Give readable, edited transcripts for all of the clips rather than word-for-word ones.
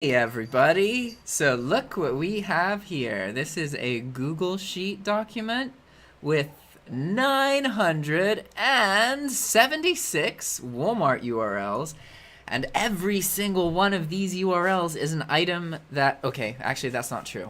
Hey everybody! So look what we have here. This is a Google Sheet document with 976 Walmart URLs, and every single one of these URLs is an item that, okay, actually that's not true.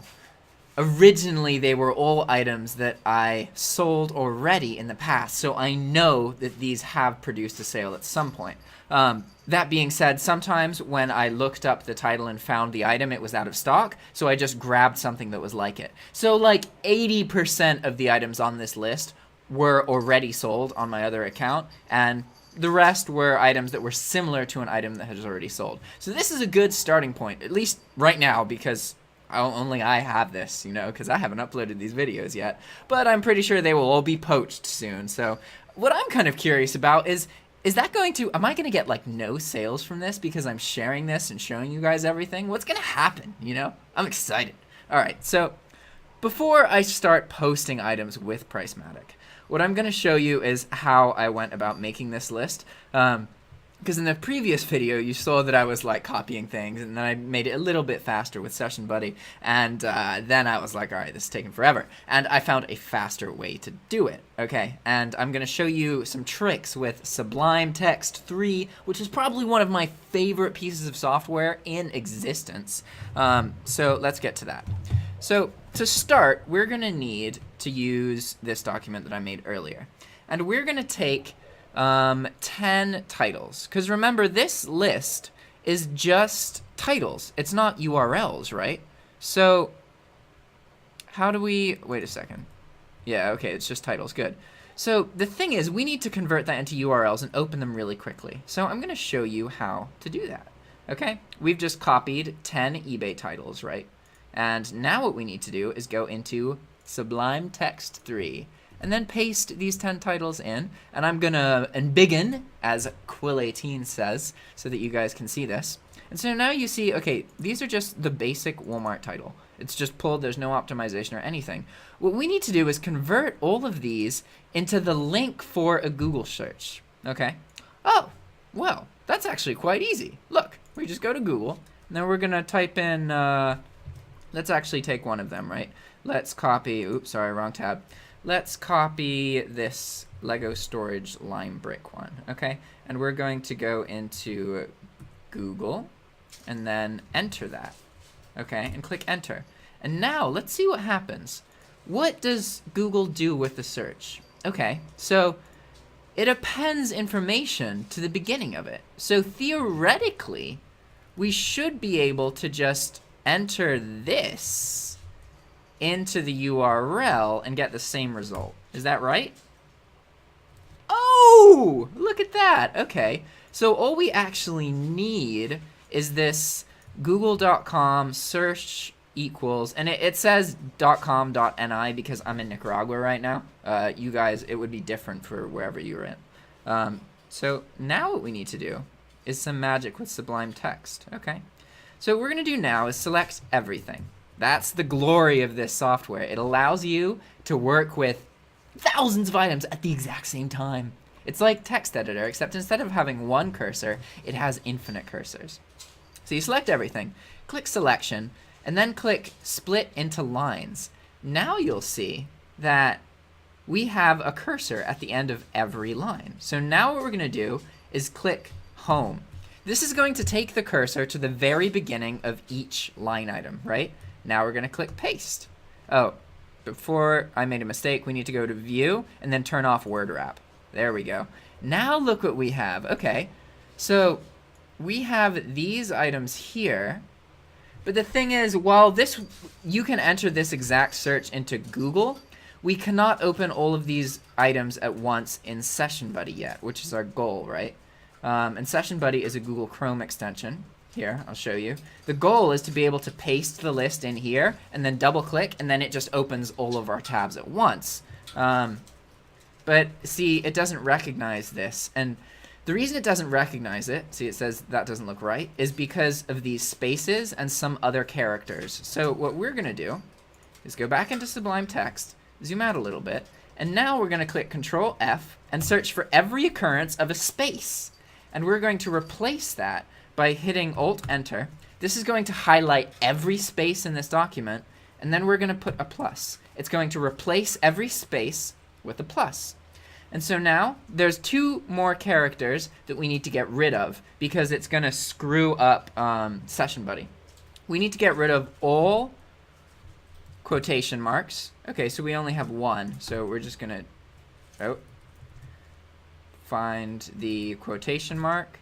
Originally they were all items that I sold already in the past, so I know that these have produced a sale at some point. That being said, sometimes when I looked up the title and found the item, it was out of stock, so I just grabbed something that was like it. So like 80% of the items on this list were already sold on my other account, and the rest were items that were similar to an item that has already sold. So this is a good starting point, at least right now, because only I have this, because I haven't uploaded these videos yet. But I'm pretty sure they will all be poached soon. So what I'm kind of curious about is that going to, am I going to get like no sales from this because I'm sharing this and showing you guys everything? What's going to happen, I'm excited. All right, so before I start posting items with Pricematik, what I'm going to show you is how I went about making this list. Because in the previous video, you saw that I was like copying things, and then I made it a little bit faster with Session Buddy, and then I was like, all right, this is taking forever. And I found a faster way to do it, okay? And I'm going to show you some tricks with Sublime Text 3, which is probably one of my favorite pieces of software in existence. So let's get to that. So to start, we're going to need to use this document that I made earlier. And we're going to take 10 titles, because remember, this list is just titles. It's not URLs, right? So how do we, wait a second. Yeah, okay, it's just titles, good. So the thing is, we need to convert that into URLs and open them really quickly. So I'm going to show you how to do that, okay? We've just copied 10 eBay titles, right? And now what we need to do is go into Sublime Text 3. And then paste these 10 titles in, and I'm gonna embiggen, as Quill18 says, so that you guys can see this. And so now you see, okay, these are just the basic Walmart title. It's just pulled, there's no optimization or anything. What we need to do is convert all of these into the link for a Google search, okay? Oh, well, that's actually quite easy. Look, we just go to Google, and then we're gonna type in, let's actually take one of them, right? Let's copy, oops, sorry, wrong tab. Let's copy this Lego storage lime brick one, okay? And we're going to go into Google and then enter that, okay? And click enter. And now let's see what happens. What does Google do with the search? Okay, so it appends information to the beginning of it. So theoretically, we should be able to just enter this into the URL and get the same result. Is that right? Oh, look at that. Okay, so all we actually need is this google.com search equals, and it says .com.ni because I'm in Nicaragua right now. You guys, it would be different for wherever you're in. So now what we need to do is some magic with Sublime Text. Okay, so what we're gonna do now is select everything. That's the glory of this software. It allows you to work with thousands of items at the exact same time. It's like text editor, except instead of having one cursor, it has infinite cursors. So you select everything, click selection, and then click split into lines. Now you'll see that we have a cursor at the end of every line. So now what we're gonna do is click home. This is going to take the cursor to the very beginning of each line item, right? Now we're going to click paste. Oh, before I made a mistake, we need to go to view and then turn off word wrap. There we go. Now look what we have. Okay, so we have these items here, but the thing is, while this, you can enter this exact search into Google, we cannot open all of these items at once in Session Buddy yet, which is our goal, right? And Session Buddy is a Google Chrome extension. Here, I'll show you. The goal is to be able to paste the list in here and then double click, and then it just opens all of our tabs at once. But see, it doesn't recognize this. And the reason it doesn't recognize it, see it says that doesn't look right, is because of these spaces and some other characters. So what we're gonna do is go back into Sublime Text, zoom out a little bit, and now we're gonna click Control F and search for every occurrence of a space. And we're going to replace that by hitting Alt-Enter, This is going to highlight every space in this document, and then we're going to put a plus. It's going to replace every space with a plus. And so now there's 2 more characters that we need to get rid of because it's going to screw up Session Buddy. We need to get rid of all quotation marks. Okay, so we only have 1, so we're just going to find the quotation mark,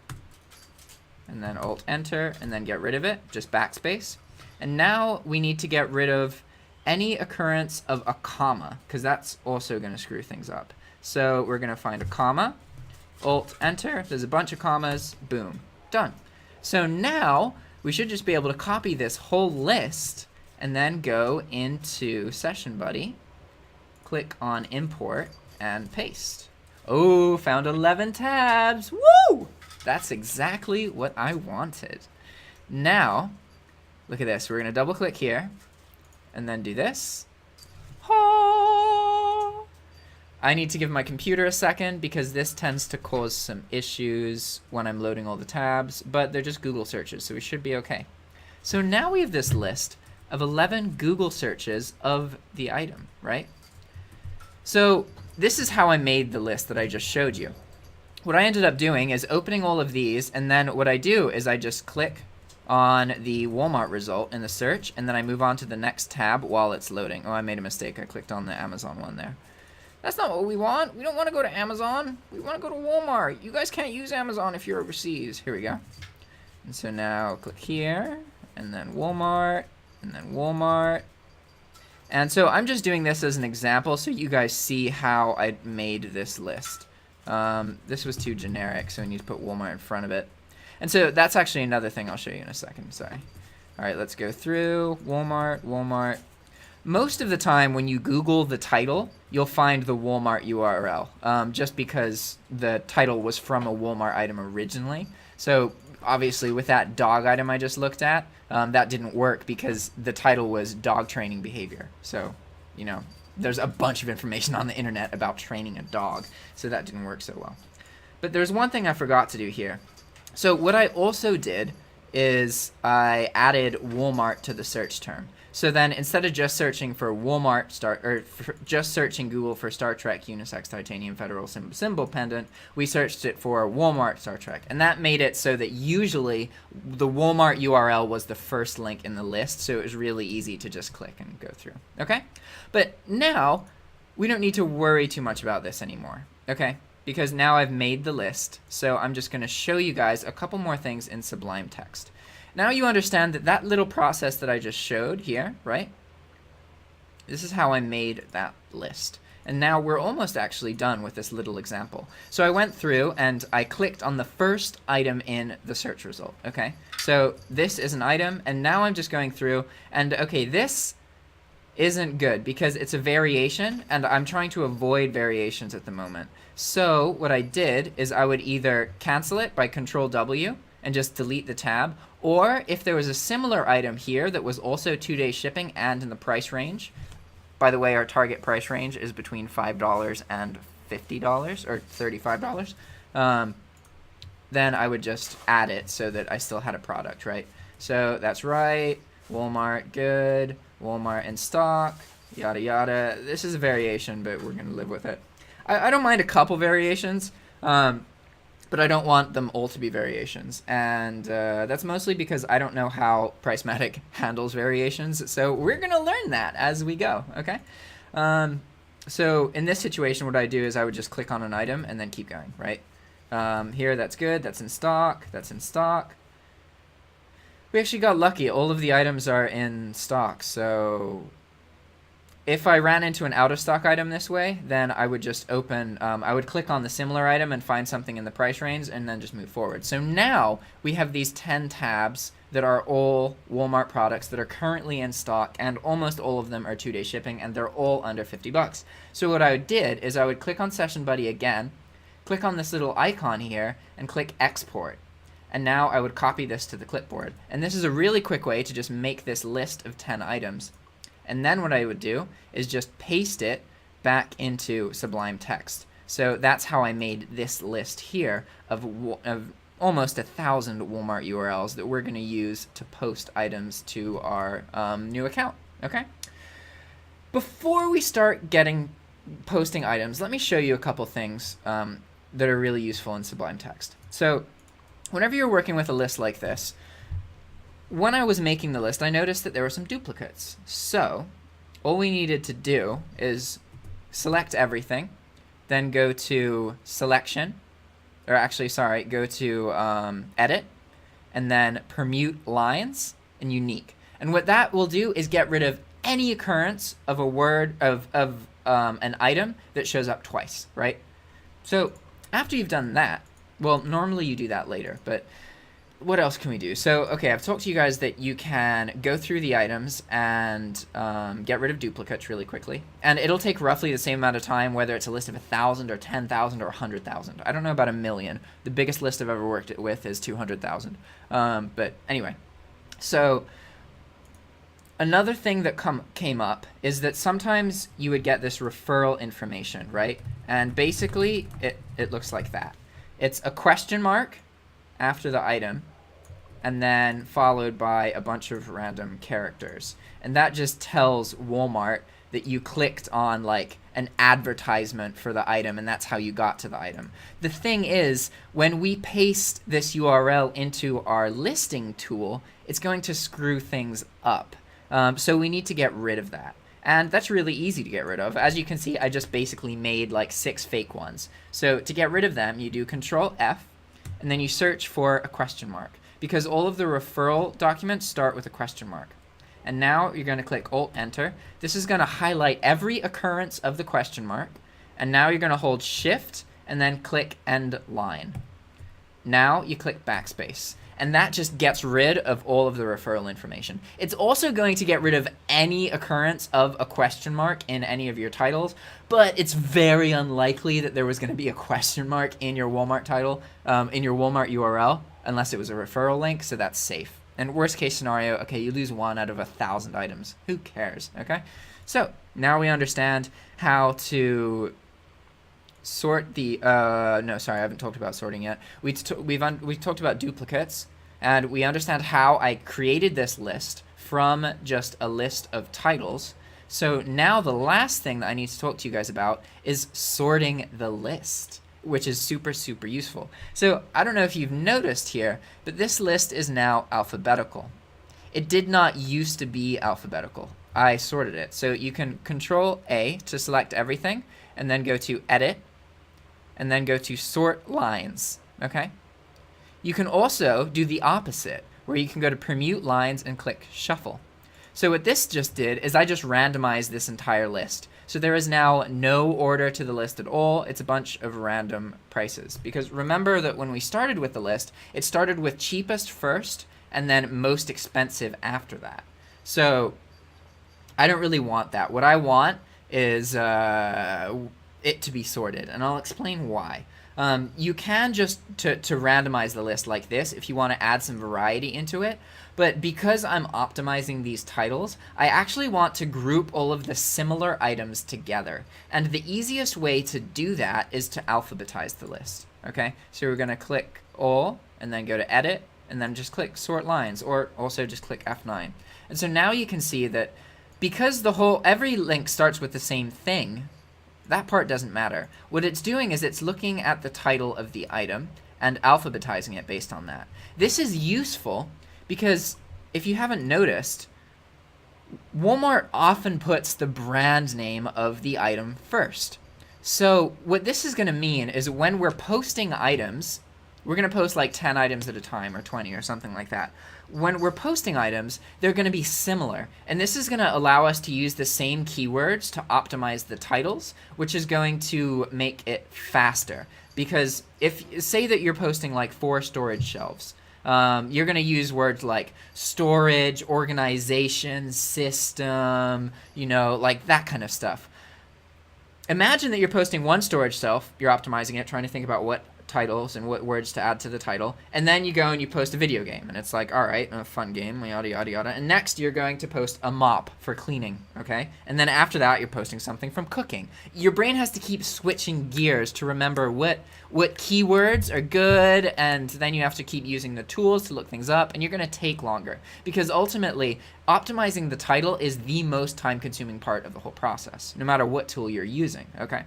and then Alt-Enter, and then get rid of it, just backspace. And now we need to get rid of any occurrence of a comma, because that's also going to screw things up. So we're going to find a comma, Alt-Enter, there's a bunch of commas, boom, done. So now we should just be able to copy this whole list and then go into Session Buddy, click on Import, and paste. Oh, found 11 tabs. Woo! That's exactly what I wanted. Now, look at this. We're going to double click here and then do this. Oh! I need to give my computer a second because this tends to cause some issues when I'm loading all the tabs, but they're just Google searches, so we should be okay. So now we have this list of 11 Google searches of the item, right? So this is how I made the list that I just showed you. What I ended up doing is opening all of these, and then what I do is I just click on the Walmart result in the search, and then I move on to the next tab while it's loading. Oh, I made a mistake. I clicked on the Amazon one there. That's not what we want. We don't want to go to Amazon. We want to go to Walmart. You guys can't use Amazon if you're overseas. Here we go. And so now click here, and then Walmart, and then Walmart. And so I'm just doing this as an example so you guys see how I made this list. This was too generic, so we need to put Walmart in front of it. And so that's actually another thing I'll show you in a second. Sorry. All right, let's go through Walmart, Walmart. Most of the time when you Google the title, you'll find the Walmart URL, just because the title was from a Walmart item originally. So obviously with that dog item I just looked at, that didn't work because the title was dog training behavior. So, you know, there's a bunch of information on the internet about training a dog, so that didn't work so well. But there's one thing I forgot to do here. So what I also did is I added Walmart to the search term. So then instead of just searching for Walmart just searching Google for Star Trek Unisex Titanium Federal Symbol Pendant, we searched it for Walmart Star Trek. And that made it so that usually the Walmart URL was the first link in the list, so it was really easy to just click and go through. Okay? But now we don't need to worry too much about this anymore. Okay? Because now I've made the list, so I'm just going to show you guys a couple more things in Sublime Text. Now you understand that that little process that I just showed here, right? This is how I made that list. And now we're almost actually done with this little example. So I went through and I clicked on the first item in the search result, okay? So this is an item, and now I'm just going through, and okay, this isn't good because it's a variation, and I'm trying to avoid variations at the moment. So what I did is I would either cancel it by Control W and just delete the tab, or if there was a similar item here that was also 2-day shipping and in the price range, by the way, our target price range is between $5 and $50 or $35, then I would just add it so that I still had a product, right? So that's right, Walmart, good, Walmart in stock, yada yada. This is a variation, but we're going to live with it. I don't mind a couple variations, but I don't want them all to be variations. And that's mostly because I don't know how Pricematik handles variations. So we're going to learn that as we go, okay? So in this situation, what I do is I would just click on an item and then keep going, right? Here, that's good. That's in stock. That's in stock. We actually got lucky. All of the items are in stock. So if I ran into an out-of-stock item this way, then I would just open, I would click on the similar item and find something in the price range and then just move forward. So now we have these 10 tabs that are all Walmart products that are currently in stock, and almost all of them are 2-day shipping, and they're all under $50. So what I did is I would click on Session Buddy again, click on this little icon here, and click Export. And now I would copy this to the clipboard. And this is a really quick way to just make this list of 10 items. And then what I would do is just paste it back into Sublime Text. So that's how I made this list here of almost 1,000 Walmart URLs that we're going to use to post items to our new account. Okay. Before we start posting items, let me show you a couple things that are really useful in Sublime Text. So whenever you're working with a list like this, when I was making the list, I noticed that there were some duplicates. So all we needed to do is select everything, then go to selection, or actually, sorry, go to edit, and then permute lines and unique. And what that will do is get rid of any occurrence of a word of an item that shows up twice, right? So after you've done that, well, normally you do that later, but what else can we do? So, okay, I've talked to you guys that you can go through the items and get rid of duplicates really quickly. And it'll take roughly the same amount of time, whether it's a list of 1,000 or 10,000 or 100,000. I don't know about 1,000,000. The biggest list I've ever worked with is 200,000. But anyway, so another thing that came up is that sometimes you would get this referral information, right? And basically, it looks like that. It's a question mark after the item, and then followed by a bunch of random characters. And that just tells Walmart that you clicked on like an advertisement for the item, and that's how you got to the item. The thing is, when we paste this URL into our listing tool, it's going to screw things up. So we need to get rid of that. And that's really easy to get rid of. As you can see, I just basically made like 6 fake ones. So to get rid of them, you do Control F, and then you search for a question mark, because all of the referral documents start with a question mark. And now you're going to click Alt Enter. This is going to highlight every occurrence of the question mark. And now you're going to hold Shift and then click End Line. Now you click Backspace. And that just gets rid of all of the referral information. It's also going to get rid of any occurrence of a question mark in any of your titles, but it's very unlikely that there was going to be a question mark in your Walmart title, in your Walmart URL, unless it was a referral link, so that's safe. And worst case scenario, okay, you lose 1 out of 1,000 items. Who cares, okay? So now we understand how to sort the no, sorry, I haven't talked about sorting yet. We've talked about duplicates, and we understand how I created this list from just a list of titles. So now the last thing that I need to talk to you guys about is sorting the list, which is super, super useful. So I don't know if you've noticed here, but this list is now alphabetical. It did not used to be alphabetical. I sorted it. So you can Control A to select everything, and then go to Edit, and then go to Sort Lines, okay? You can also do the opposite, where you can go to Permute Lines and click Shuffle. So what this just did is I just randomized this entire list. So there is now no order to the list at all. It's a bunch of random prices. Because remember that when we started with the list, it started with cheapest first, and then most expensive after that. So I don't really want that. What I want is it to be sorted, and I'll explain why. You can just to randomize the list like this if you want to add some variety into it, but because I'm optimizing these titles, I actually want to group all of the similar items together, and the easiest way to do that is to alphabetize the list. Okay, so we're going to click All, and then go to Edit, and then just click Sort Lines, or also just click F9. And so now you can see that because every link starts with the same thing, that part doesn't matter. What it's doing is it's looking at the title of the item and alphabetizing it based on that. This is useful because if you haven't noticed, Walmart often puts the brand name of the item first. So what this is going to mean is when we're posting items, we're going to post like 10 items at a time, or 20 or something like that. When we're posting items, they're going to be similar. And this is going to allow us to use the same keywords to optimize the titles, which is going to make it faster. Because say that you're posting like 4 storage shelves, you're going to use words like storage, organization, system, like that kind of stuff. Imagine that you're posting 1 storage shelf, you're optimizing it, trying to think about what titles and what words to add to the title, and then you go and you post a video game, and it's like, all right, a fun game, yada yada yada, and next you're going to post a mop for cleaning, okay, and then after that you're posting something from cooking. Your brain has to keep switching gears to remember what keywords are good, and then you have to keep using the tools to look things up, and you're going to take longer, because ultimately optimizing the title is the most time-consuming part of the whole process, no matter what tool you're using, okay?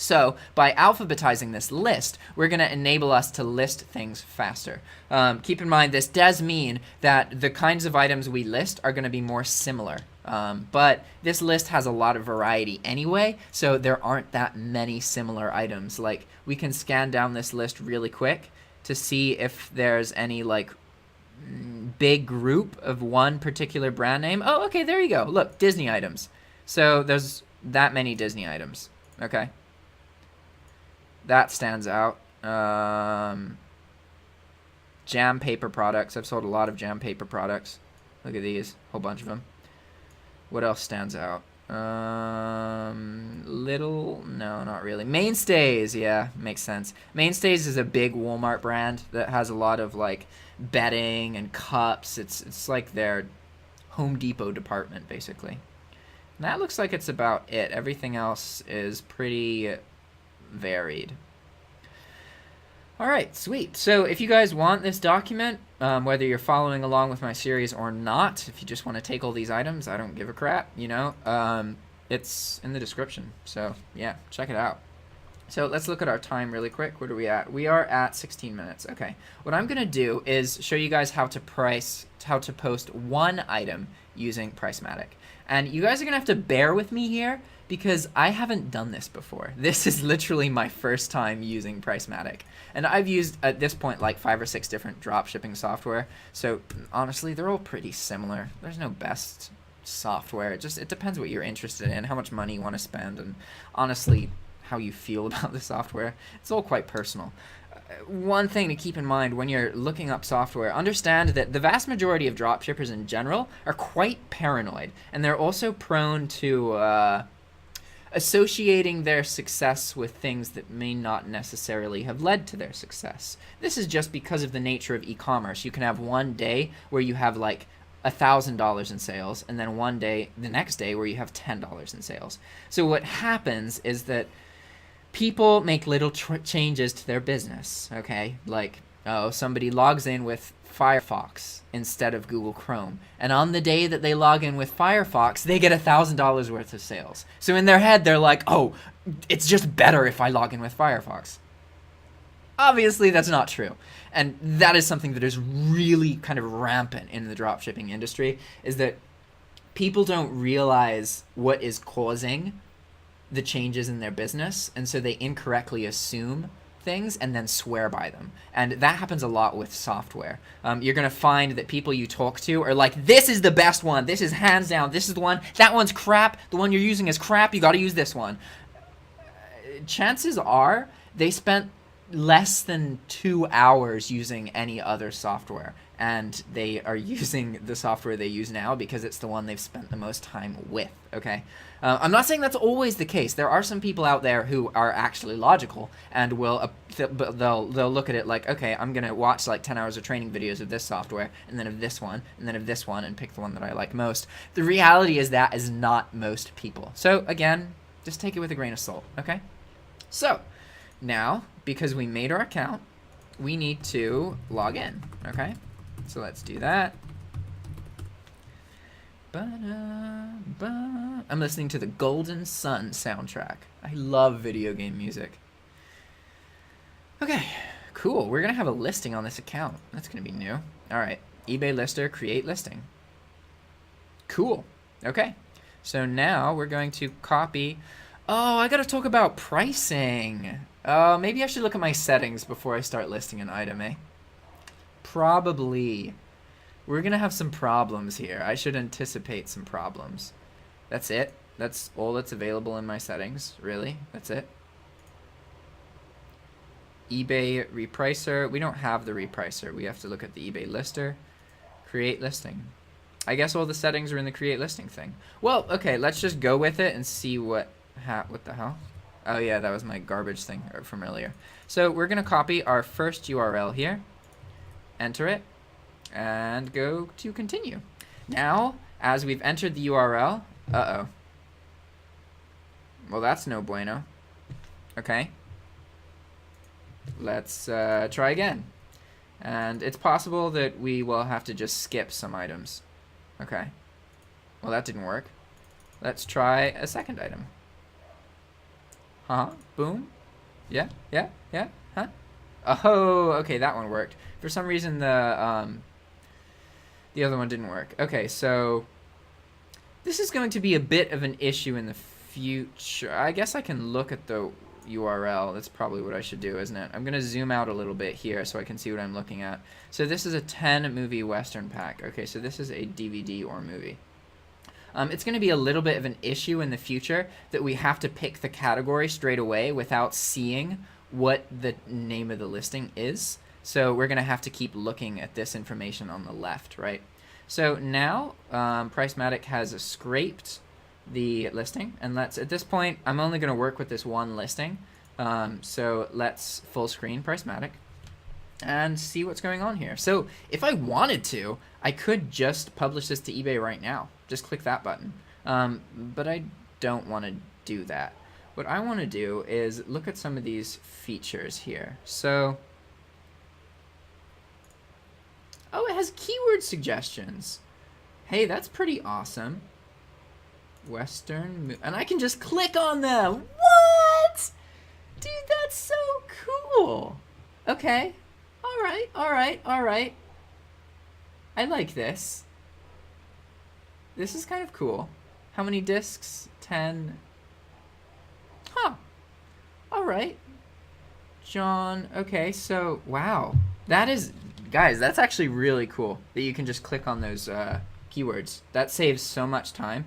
So by alphabetizing this list, we're going to enable us to list things faster. Keep in mind, this does mean that the kinds of items we list are going to be more similar. But this list has a lot of variety anyway, so there aren't that many similar items. Like, we can scan down this list really quick to see if there's any, like, big group of one particular brand name. Oh, okay, there you go. Look, Disney items. So there's that many Disney items. Okay. That stands out. Jam paper products. I've sold a lot of jam paper products. Look at these. Whole bunch of them. What else stands out? No, not really. Mainstays. Yeah, makes sense. Mainstays is a big Walmart brand that has a lot of, like, bedding and cups. It's like their Home Depot department, basically. And that looks like it's about it. Everything else is pretty varied. Alright, sweet. So if you guys want this document, whether you're following along with my series or not, if you just want to take all these items, I don't give a crap, you know, it's in the description. So yeah, check it out. So let's look at our time really quick. What are we at? We are at 16 minutes. Okay. What I'm going to do is show you guys how to post one item using Pricematik. And you guys are going to have to bear with me here, because I haven't done this before. This is literally my first time using Pricematik. And I've used, at this point, like 5 or 6 different dropshipping software. So honestly, they're all pretty similar. There's no best software. It depends what you're interested in, how much money you want to spend, and honestly, how you feel about the software. It's all quite personal. One thing to keep in mind when you're looking up software, understand that the vast majority of dropshippers in general are quite paranoid, and they're also prone to associating their success with things that may not necessarily have led to their success. This is just because of the nature of e-commerce. You can have one day where you have like $1,000 in sales, and then the next day where you have $10 in sales. So what happens is that people make little changes to their business, okay? Like, oh, somebody logs in with Firefox instead of Google Chrome, and on the day that they log in with Firefox, they get $1,000 worth of sales. So in their head, they're like, oh, it's just better if I log in with Firefox. Obviously, that's not true. And that is something that is really kind of rampant in the dropshipping industry, is that people don't realize what is causing the changes in their business, and so they incorrectly assume things and then swear by them. And that happens a lot with software. You're going to find that people you talk to are like, this is the best one, this is hands down, this is the one, that one's crap, the one you're using is crap, you got to use this one. Chances are they spent less than 2 hours using any other software, and they are using the software they use now because it's the one they've spent the most time with, okay? I'm not saying that's always the case. There are some people out there who are actually logical and will they'll look at it like, okay, I'm going to watch like 10 hours of training videos of this software, and then of this one, and then of this one, and pick the one that I like most. The reality is that is not most people. So again, just take it with a grain of salt, okay? So now, because we made our account, we need to log in, okay? So let's do that. I'm listening to the Golden Sun soundtrack. I love video game music. Okay, cool. We're going to have a listing on this account. That's going to be new. All right, eBay lister, create listing. Cool. Okay, so now we're going to copy. Oh, I got to talk about pricing. Maybe I should look at my settings before I start listing an item, eh? Probably. We're going to have some problems here. I should anticipate some problems. That's it. That's all that's available in my settings. Really? That's it. eBay repricer. We don't have the repricer. We have to look at the eBay lister. Create listing. I guess all the settings are in the create listing thing. Well, okay, let's just go with it and see what the hell. Oh yeah, that was my garbage thing from earlier. So we're gonna copy our first URL here, enter it, and go to continue. Now, as we've entered the URL, well, that's no bueno. Okay. Let's try again. And it's possible that we will have to just skip some items. Okay. Well, that didn't work. Let's try a second item. Boom. Yeah. Huh? Oh, okay, that one worked. For some reason, the other one didn't work. Okay, so this is going to be a bit of an issue in the future. I guess I can look at the URL. That's probably what I should do, isn't it? I'm going to zoom out a little bit here so I can see what I'm looking at. So this is a 10 movie Western pack. Okay, so this is a DVD or movie. It's going to be a little bit of an issue in the future that we have to pick the category straight away without seeing what the name of the listing is. So we're going to have to keep looking at this information on the left, right? So now Pricematik has scraped the listing, and at this point I'm only going to work with this one listing. So let's full screen Pricematik and see what's going on here. So if I wanted to, I could just publish this to eBay right now. Just click that button. But I don't want to do that. What I want to do is look at some of these features here. So, oh, it has keyword suggestions. Hey, that's pretty awesome. Western, and I can just click on them. What? Dude, that's so cool. Okay. All right. I like this. This is kind of cool. How many discs? 10. Huh. All right. John. Okay, so, wow. That is, guys, that's actually really cool that you can just click on those keywords. That saves so much time,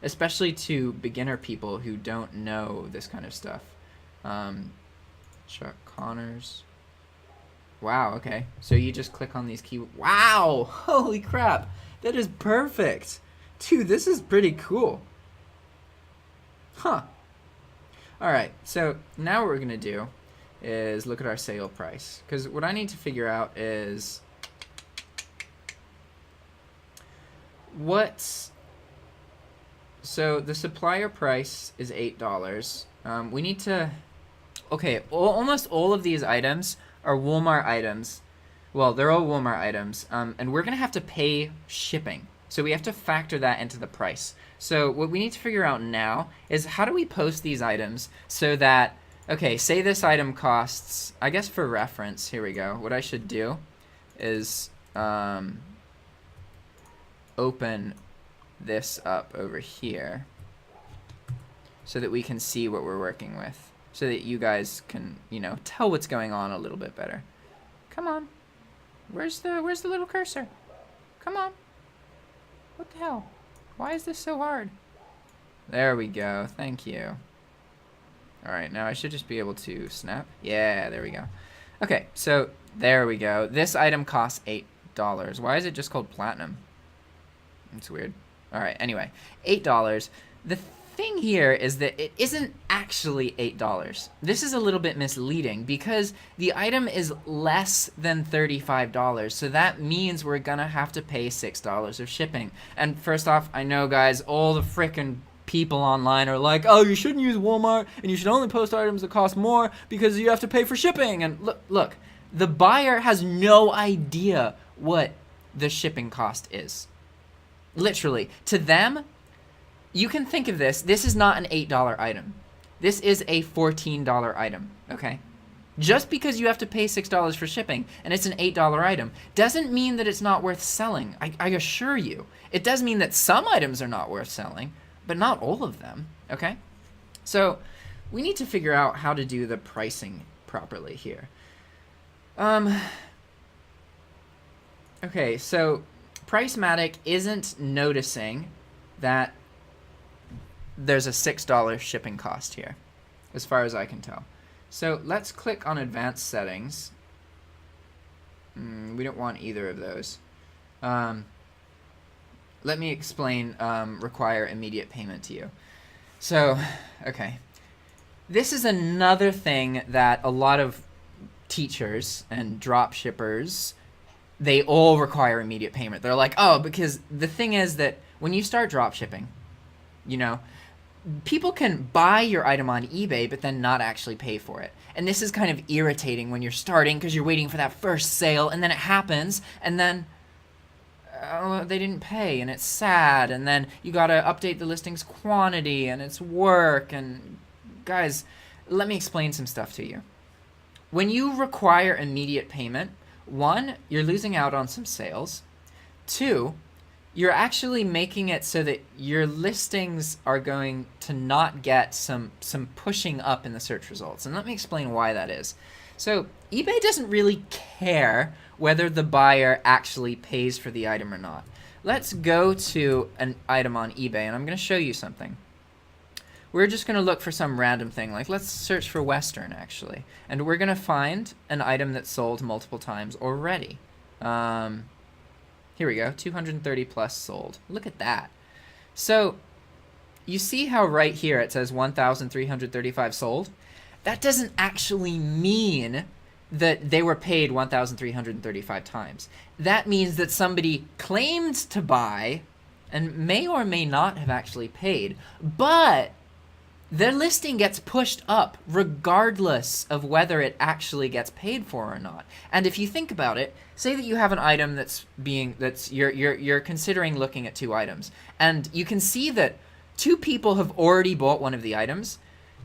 especially to beginner people who don't know this kind of stuff. Chuck Connors. Wow, okay. So you just click on these keywords. Wow! Holy crap! That is perfect! Dude, this is pretty cool. Huh. Alright, so now what we're going to do is look at our sale price. Because what I need to figure out is so the supplier price is $8. We need to, okay, almost all of these items are Walmart items. Well, they're all Walmart items, and we're going to have to pay shipping. So we have to factor that into the price. So what we need to figure out now is how do we post these items so that, okay, say this item costs, I guess for reference, here we go. What I should do is open this up over here so that we can see what we're working with, so that you guys can, you know, tell what's going on a little bit better. Come on. Where's the little cursor? Come on. What the hell? Why is this so hard? There we go. Thank you. Alright, now I should just be able to snap. Yeah, there we go. Okay, so there we go. This item costs $8. Why is it just called platinum? It's weird. Alright, anyway. $8. The thing here is that it isn't actually $8. This is a little bit misleading because the item is less than $35, so that means we're gonna have to pay $6 of shipping. And first off, I know, guys, all the frickin' people online are like, oh, you shouldn't use Walmart and you should only post items that cost more because you have to pay for shipping. And look, the buyer has no idea what the shipping cost is. Literally, to them, you can think of this is not an $8 item. This is a $14 item, okay? Just because you have to pay $6 for shipping and it's an $8 item doesn't mean that it's not worth selling. I assure you. It does mean that some items are not worth selling, but not all of them, okay? So we need to figure out how to do the pricing properly here. Okay, so Pricematik isn't noticing that there's a $6 shipping cost here, as far as I can tell. So let's click on advanced settings. We don't want either of those. Let me explain require immediate payment to you. So, okay. This is another thing that a lot of teachers and drop shippers, they all require immediate payment. They're like, oh, because the thing is that when you start drop shipping, you know, people can buy your item on eBay but then not actually pay for it. And this is kind of irritating when you're starting because you're waiting for that first sale and then it happens and then they didn't pay and it's sad, and then you gotta update the listing's quantity and it's work. And guys, let me explain some stuff to you. When you require immediate payment, one, you're losing out on some sales. Two, you're actually making it so that your listings are going to not get some pushing up in the search results. And let me explain why that is. So eBay doesn't really care whether the buyer actually pays for the item or not. Let's go to an item on eBay, and I'm going to show you something. We're just going to look for some random thing, like let's search for Western, actually. And we're going to find an item that's sold multiple times already. Here we go, 230 plus sold. Look at that. So you see how right here it says 1,335 sold? That doesn't actually mean that they were paid 1,335 times. That means that somebody claimed to buy and may or may not have actually paid, but their listing gets pushed up regardless of whether it actually gets paid for or not. And if you think about it, say that you have an item you're considering looking at two items, and you can see that two people have already bought one of the items.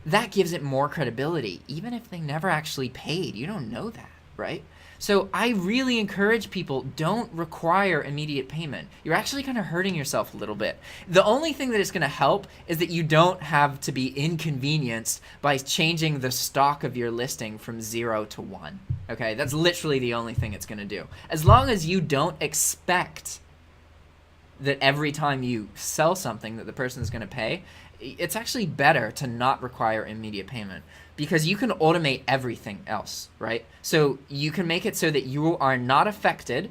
That gives it more credibility, even if they never actually paid. You don't know that, right? So I really encourage people, don't require immediate payment. You're actually kind of hurting yourself a little bit. The only thing that is going to help is that you don't have to be inconvenienced by changing the stock of your listing from 0 to 1. Okay, that's literally the only thing it's going to do. As long as you don't expect that every time you sell something that the person is going to pay, it's actually better to not require immediate payment, because you can automate everything else, right? So you can make it so that you are not affected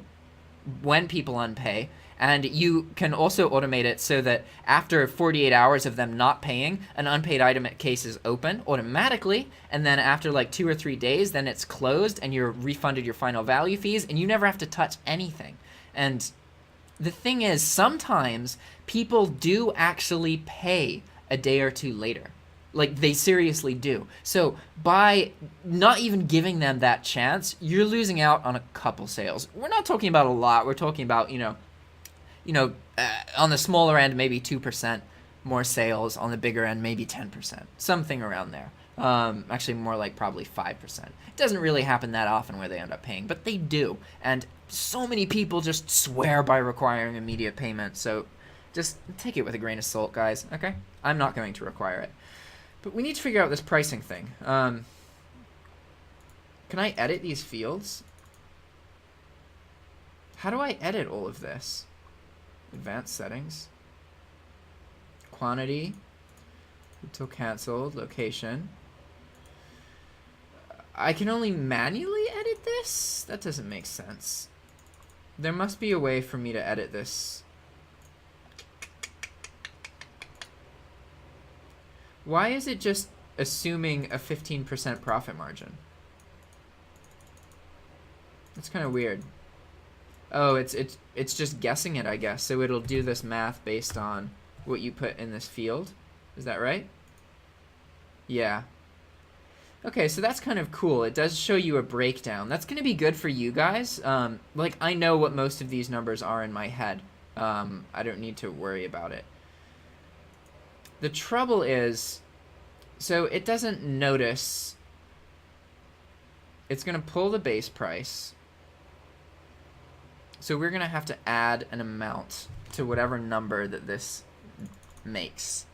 when people unpay, and you can also automate it so that after 48 hours of them not paying, an unpaid item case is open automatically, and then after like 2 or 3 days, then it's closed and you're refunded your final value fees, and you never have to touch anything. And the thing is, sometimes people do actually pay a day or two later. Like, they seriously do. So by not even giving them that chance, you're losing out on a couple sales. We're not talking about a lot. We're talking about, on the smaller end, maybe 2% more sales. On the bigger end, maybe 10%. Something around there. Actually, more like probably 5%. It doesn't really happen that often where they end up paying, but they do. And so many people just swear by requiring immediate payment. So just take it with a grain of salt, guys, okay? I'm not going to require it. But we need to figure out this pricing thing. Can I edit these fields? How do I edit all of this? Advanced settings. Quantity. Until canceled. Location. I can only manually edit this? That doesn't make sense. There must be a way for me to edit this. Why is it just assuming a 15% profit margin? That's kind of weird. Oh, it's just guessing it, I guess. So it'll do this math based on what you put in this field. Is that right? Yeah. Okay, so that's kind of cool. It does show you a breakdown. That's going to be good for you guys. Like, I know what most of these numbers are in my head. I don't need to worry about it. The trouble is, so it doesn't notice. It's going to pull the base price. So we're going to have to add an amount to whatever number that this makes.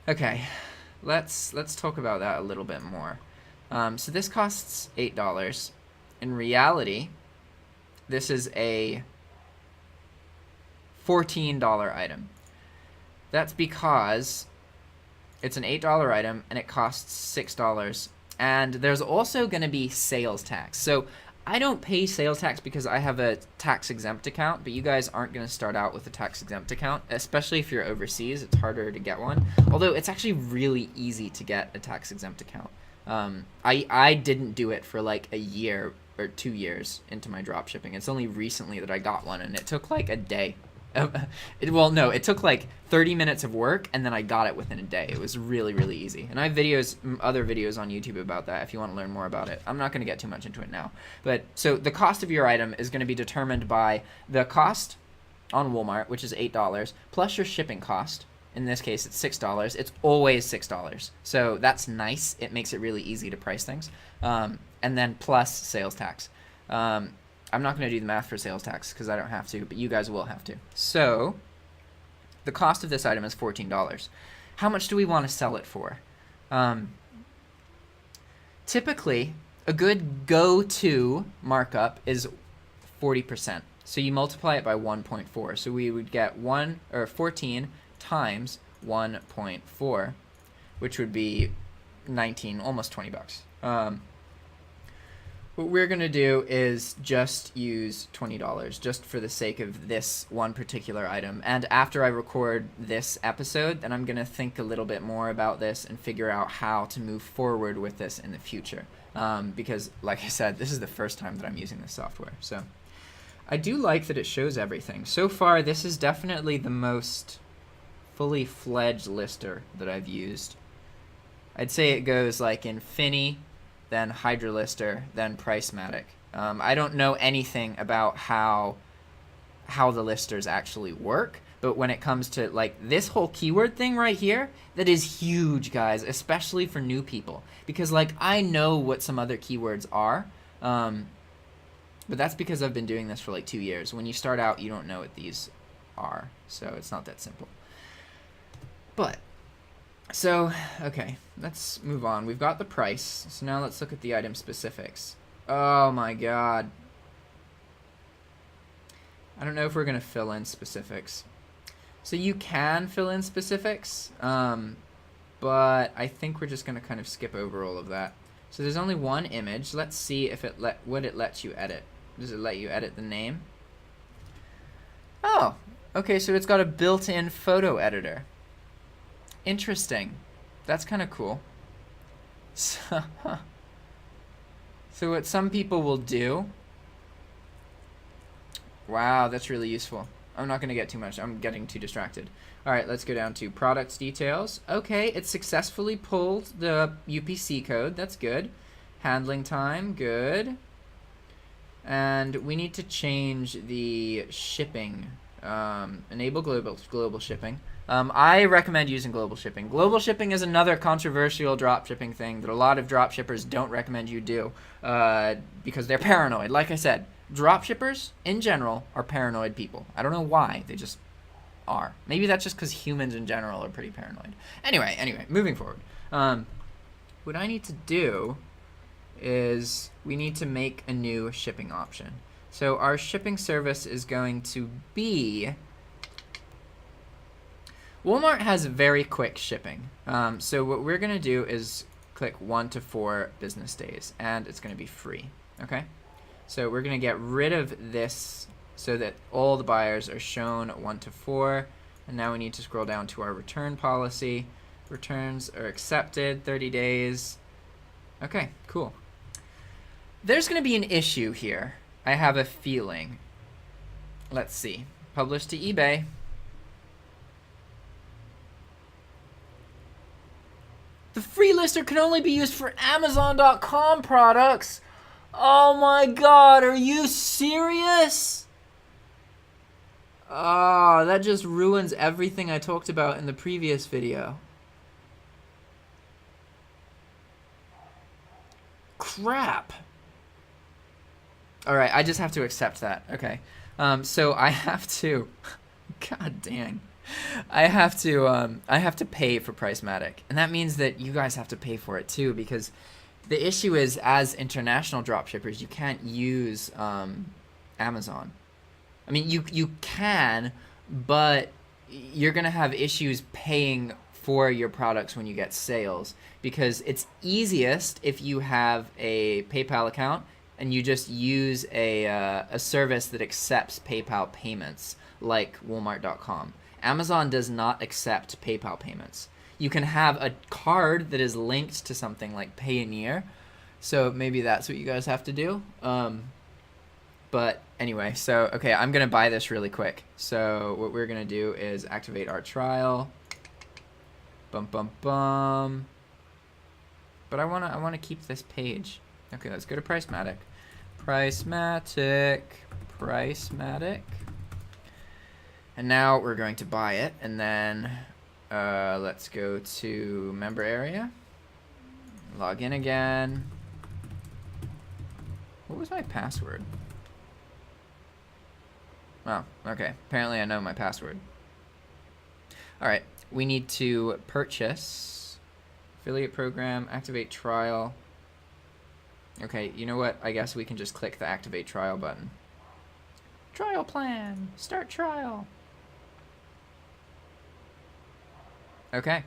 Okay, let's talk about that a little bit more. So this costs $8. In reality, this is a $14 item. That's because it's an $8 item and it costs $6. And there's also going to be sales tax. So I don't pay sales tax because I have a tax-exempt account, but you guys aren't going to start out with a tax-exempt account, especially if you're overseas. It's harder to get one, although it's actually really easy to get a tax-exempt account. I didn't do it for like a year or 2 years into my drop shipping. It's only recently that I got one, and it took like a day. It took like 30 minutes of work, and then I got it within a day. It was really, really easy. And I have other videos on YouTube about that if you want to learn more about it. I'm not going to get too much into it now. But so the cost of your item is going to be determined by the cost on Walmart, which is $8, plus your shipping cost. In this case, it's $6. It's always $6. So that's nice. It makes it really easy to price things. And then plus sales tax. I'm not going to do the math for sales tax because I don't have to, but you guys will have to. So the cost of this item is $14. How much do we want to sell it for? Typically, a good go-to markup is 40%. So you multiply it by 1.4. So we would get 14 times 1.4, which would be 19, almost 20 bucks. What we're going to do is just use $20 just for the sake of this one particular item. And after I record this episode, then I'm going to think a little bit more about this and figure out how to move forward with this in the future. Because, like I said, this is the first time that I'm using this software. So I do like that it shows everything. So far, this is definitely the most fully fledged lister that I've used. I'd say it goes like Infinity, then HydraLister, then Pricematik. I don't know anything about how the listers actually work, but when it comes to like this whole keyword thing right here, that is huge, guys, especially for new people. Because like I know what some other keywords are, but that's because I've been doing this for like 2 years. When you start out, you don't know what these are, so it's not that simple. But so, okay, let's move on. We've got the price, so now let's look at the item specifics. Oh my god. I don't know if we're going to fill in specifics. So you can fill in specifics, but I think we're just going to kind of skip over all of that. So there's only one image. Let's see if what it lets you edit. Does it let you edit the name? Oh, okay, so it's got a built-in photo editor. Interesting. That's kind of cool. So what some people will do... Wow, that's really useful. I'm not going to get too much. I'm getting too distracted. All right, let's go down to product details. Okay, it successfully pulled the UPC code. That's good. Handling time, good. And we need to change the shipping. Enable global shipping. I recommend using global shipping. Global shipping is another controversial drop shipping thing that a lot of drop shippers don't recommend you do because they're paranoid. Like I said, drop shippers in general are paranoid people. I don't know why, they just are. Maybe that's just because humans in general are pretty paranoid. Anyway, moving forward. What I need to do is we need to make a new shipping option. So our shipping service is going to be... Walmart has very quick shipping. So what we're going to do is click 1 to 4 business days, and it's going to be free. Okay? So we're going to get rid of this so that all the buyers are shown 1 to 4. And now we need to scroll down to our return policy. Returns are accepted, 30 days. Okay, cool. There's going to be an issue here. I have a feeling. Let's see. Publish to eBay. The free lister can only be used for Amazon.com products. Oh my god, are you serious? Oh, that just ruins everything I talked about in the previous video. Crap. Alright, I just have to accept that. Okay. So I have to... God dang. I have to pay for Pricematik, and that means that you guys have to pay for it too, because the issue is, as international dropshippers, you can't use Amazon. I mean, you can, but you're gonna have issues paying for your products when you get sales, because it's easiest if you have a PayPal account and you just use a service that accepts PayPal payments, like Walmart.com. Amazon does not accept PayPal payments. You can have a card that is linked to something like Payoneer, so maybe that's what you guys have to do. But anyway, so okay, I'm gonna buy this really quick. So what we're gonna do is activate our trial. Bum bum bum. But I wanna keep this page. Okay, let's go to Pricematik. Pricematik. And now we're going to buy it, and then let's go to member area. Log in again. What was my password? Oh, okay. Apparently I know my password. Alright, we need to purchase, affiliate program, activate trial. Okay, you know what? I guess we can just click the activate trial button. Trial plan! Start trial! Okay,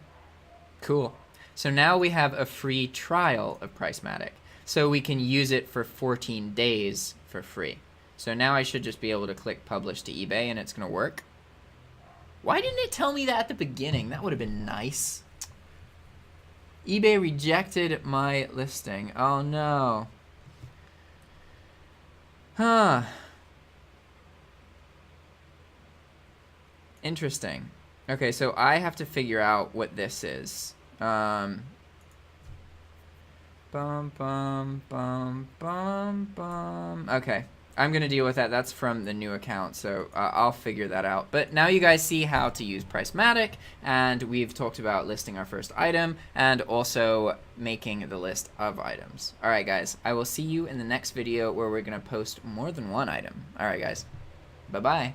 cool. So now we have a free trial of Pricematik. So we can use it for 14 days for free. So now I should just be able to click publish to eBay and it's gonna work. Why didn't it tell me that at the beginning? That would have been nice. eBay rejected my listing. Oh no. Huh. Interesting. Okay, so I have to figure out what this is. Bum bum bum bum bum. Okay, I'm gonna deal with that. That's from the new account, so I'll figure that out. But now you guys see how to use Pricematik, and we've talked about listing our first item and also making the list of items. All right, guys, I will see you in the next video where we're gonna post more than one item. All right, guys, bye-bye.